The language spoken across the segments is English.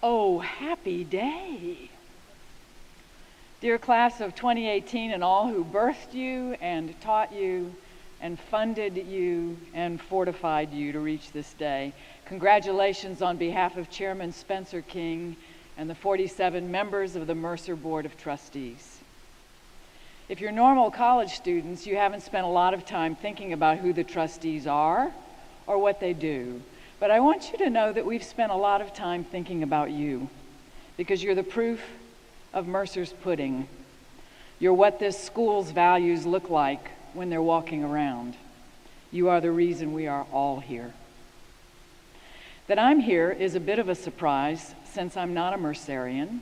Oh, happy day. Dear class of 2018 and all who birthed you and taught you and funded you and fortified you to reach this day, congratulations on behalf of Chairman Spencer King and the 47 members of the Mercer Board of Trustees. If you're normal college students, you haven't spent a lot of time thinking about who the trustees are or what they do. But I want you to know that we've spent a lot of time thinking about you, because you're the proof of Mercer's pudding. You're what this school's values look like when they're walking around. You are the reason we are all here. That I'm here is a bit of a surprise, since I'm not a Mercerian.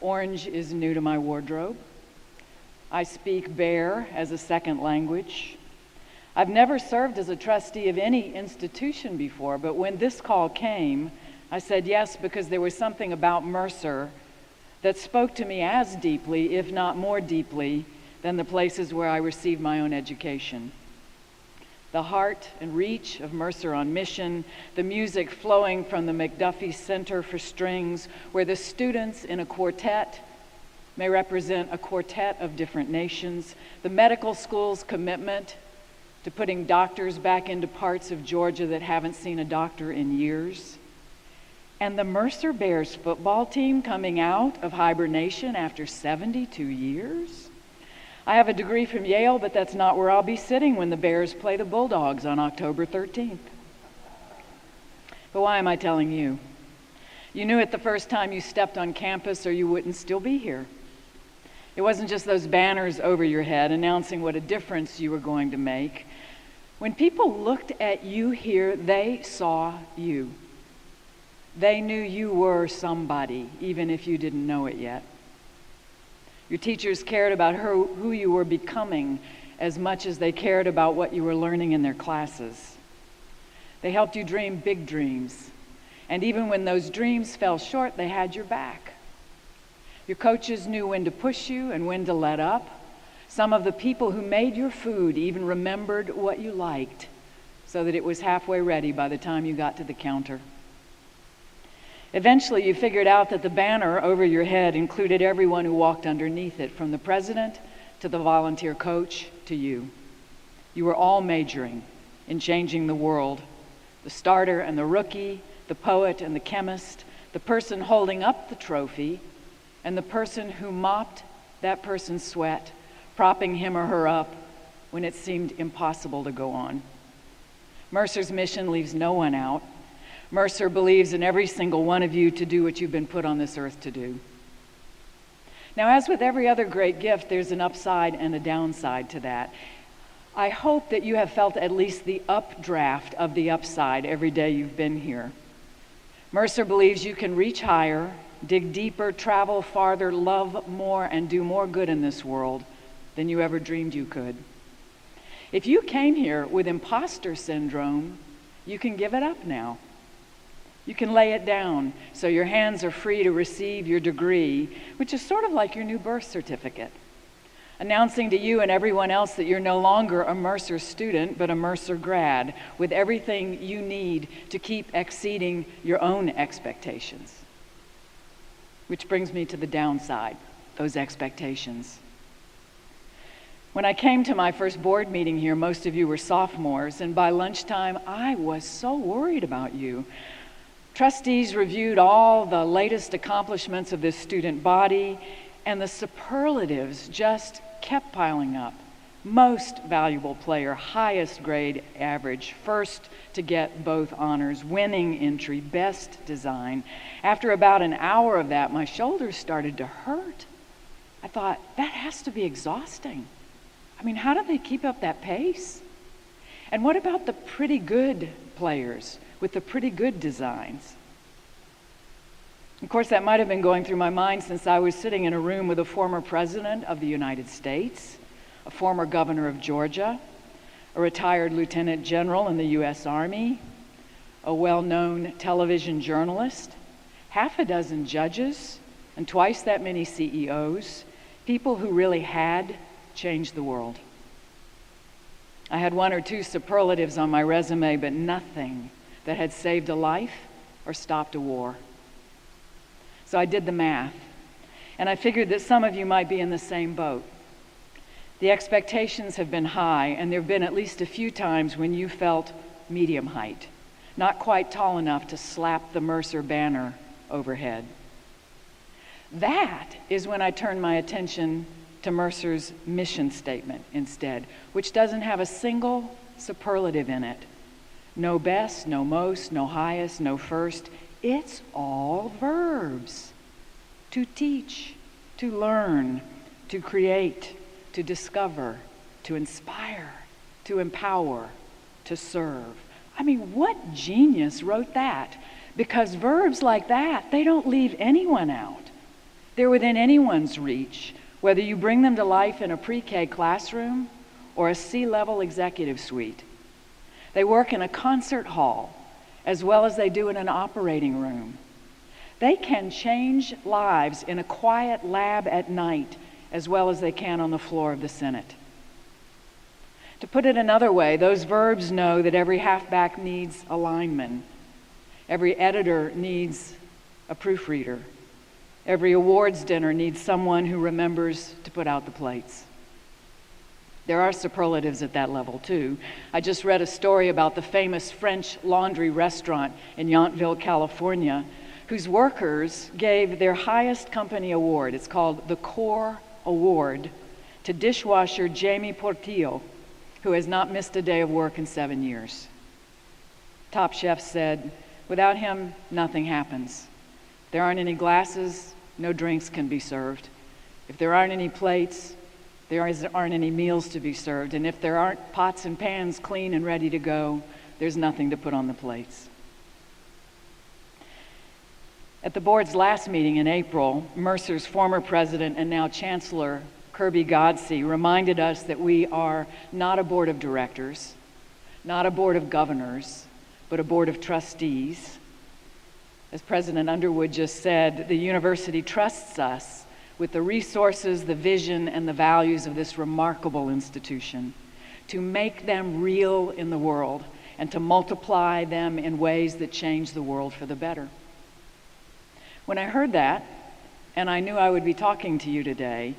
Orange is new to my wardrobe. I speak Bear as a second language. I've never served as a trustee of any institution before, but when this call came, I said yes because there was something about Mercer that spoke to me as deeply, if not more deeply, than the places where I received my own education. The heart and reach of Mercer on Mission, the music flowing from the McDuffie Center for Strings, where the students in a quartet may represent a quartet of different nations, the medical school's commitment to putting doctors back into parts of Georgia that haven't seen a doctor in years, and the Mercer Bears football team coming out of hibernation after 72 years. I have a degree from Yale, but that's not where I'll be sitting when the Bears play the Bulldogs on October 13th. But why am I telling you? You knew it the first time you stepped on campus, or you wouldn't still be here. It wasn't just those banners over your head announcing what a difference you were going to make. When people looked at you here, they saw you. They knew you were somebody, even if you didn't know it yet. Your teachers cared about who you were becoming as much as they cared about what you were learning in their classes. They helped you dream big dreams. And even when those dreams fell short, they had your back. Your coaches knew when to push you and when to let up. Some of the people who made your food even remembered what you liked so that it was halfway ready by the time you got to the counter. Eventually, you figured out that the banner over your head included everyone who walked underneath it, from the president to the volunteer coach to you. You were all majoring in changing the world. The starter and the rookie, the poet and the chemist, the person holding up the trophy, and the person who mopped that person's sweat, propping him or her up when it seemed impossible to go on. Mercer's mission leaves no one out. Mercer believes in every single one of you to do what you've been put on this earth to do. Now, as with every other great gift, there's an upside and a downside to that. I hope that you have felt at least the updraft of the upside every day you've been here. Mercer believes you can reach higher, dig deeper, travel farther, love more, and do more good in this world than you ever dreamed you could. If you came here with imposter syndrome, you can give it up now. You can lay it down so your hands are free to receive your degree, which is sort of like your new birth certificate, announcing to you and everyone else that you're no longer a Mercer student, but a Mercer grad, with everything you need to keep exceeding your own expectations. Which brings me to the downside, those expectations. When I came to my first board meeting here, most of you were sophomores, and by lunchtime, I was so worried about you. Trustees reviewed all the latest accomplishments of this student body, and the superlatives just kept piling up. Most valuable player, highest grade average, first to get both honors, winning entry, best design. After about an hour of that, my shoulders started to hurt. I thought, that has to be exhausting. I mean, how do they keep up that pace? And what about the pretty good players with the pretty good designs? Of course, that might have been going through my mind since I was sitting in a room with a former president of the United States, a former governor of Georgia, a retired lieutenant general in the U.S. Army, a well-known television journalist, half a dozen judges, and twice that many CEOs, people who really had changed the world. I had one or two superlatives on my resume, but nothing that had saved a life or stopped a war. So I did the math, and I figured that some of you might be in the same boat. The expectations have been high, and there have been at least a few times when you felt medium height, not quite tall enough to slap the Mercer banner overhead. That is when I turned my attention to Mercer's mission statement instead, which doesn't have a single superlative in it. No best, no most, no highest, no first. It's all verbs. To teach, to learn, to create, to discover, to inspire, to empower, to serve. I mean, what genius wrote that? Because verbs like that, they don't leave anyone out. They're within anyone's reach, whether you bring them to life in a pre-K classroom or a C-level executive suite. They work in a concert hall as well as they do in an operating room. They can change lives in a quiet lab at night as well as they can on the floor of the Senate. To put it another way, those verbs know that every halfback needs a lineman. Every editor needs a proofreader. Every awards dinner needs someone who remembers to put out the plates. There are superlatives at that level too. I just read a story about the famous French Laundry restaurant in Yountville, California, whose workers gave their highest company award, it's called the Core Award, to dishwasher Jamie Portillo, who has not missed a day of work in 7 years. Top Chef said, without him, nothing happens. If there aren't any glasses, no drinks can be served. If there aren't any plates, there aren't any meals to be served. And if there aren't pots and pans clean and ready to go, there's nothing to put on the plates. At the board's last meeting in April, Mercer's former president and now chancellor, Kirby Godsey, reminded us that we are not a board of directors, not a board of governors, but a board of trustees. As President Underwood just said, the university trusts us with the resources, the vision, and the values of this remarkable institution to make them real in the world and to multiply them in ways that change the world for the better. When I heard that, and I knew I would be talking to you today,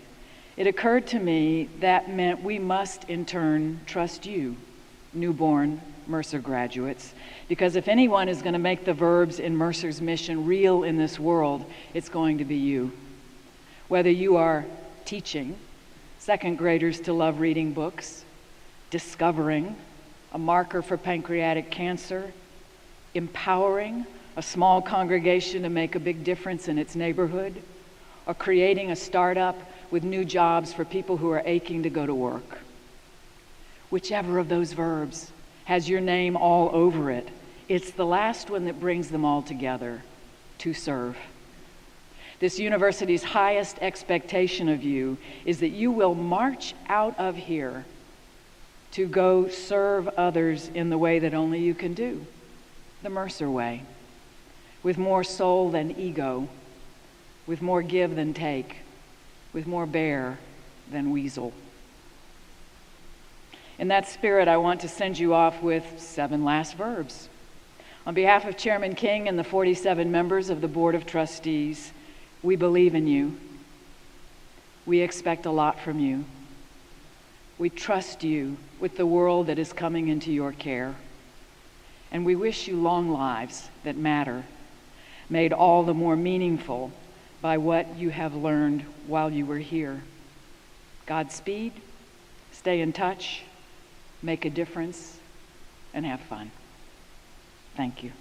it occurred to me that meant we must in turn trust you, newborn Mercer graduates, because if anyone is going to make the verbs in Mercer's mission real in this world, it's going to be you. Whether you are teaching second graders to love reading books, discovering a marker for pancreatic cancer, empowering a small congregation to make a big difference in its neighborhood, or creating a startup with new jobs for people who are aching to go to work. Whichever of those verbs has your name all over it, it's the last one that brings them all together: to serve. This university's highest expectation of you is that you will march out of here to go serve others in the way that only you can do, the Mercer way, with more soul than ego, with more give than take, with more bear than weasel. In that spirit, I want to send you off with 7 last verbs. On behalf of Chairman King and the 47 members of the Board of Trustees, we believe in you. We expect a lot from you. We trust you with the world that is coming into your care. And we wish you long lives that matter, made all the more meaningful by what you have learned while you were here. Godspeed, stay in touch, make a difference, and have fun. Thank you.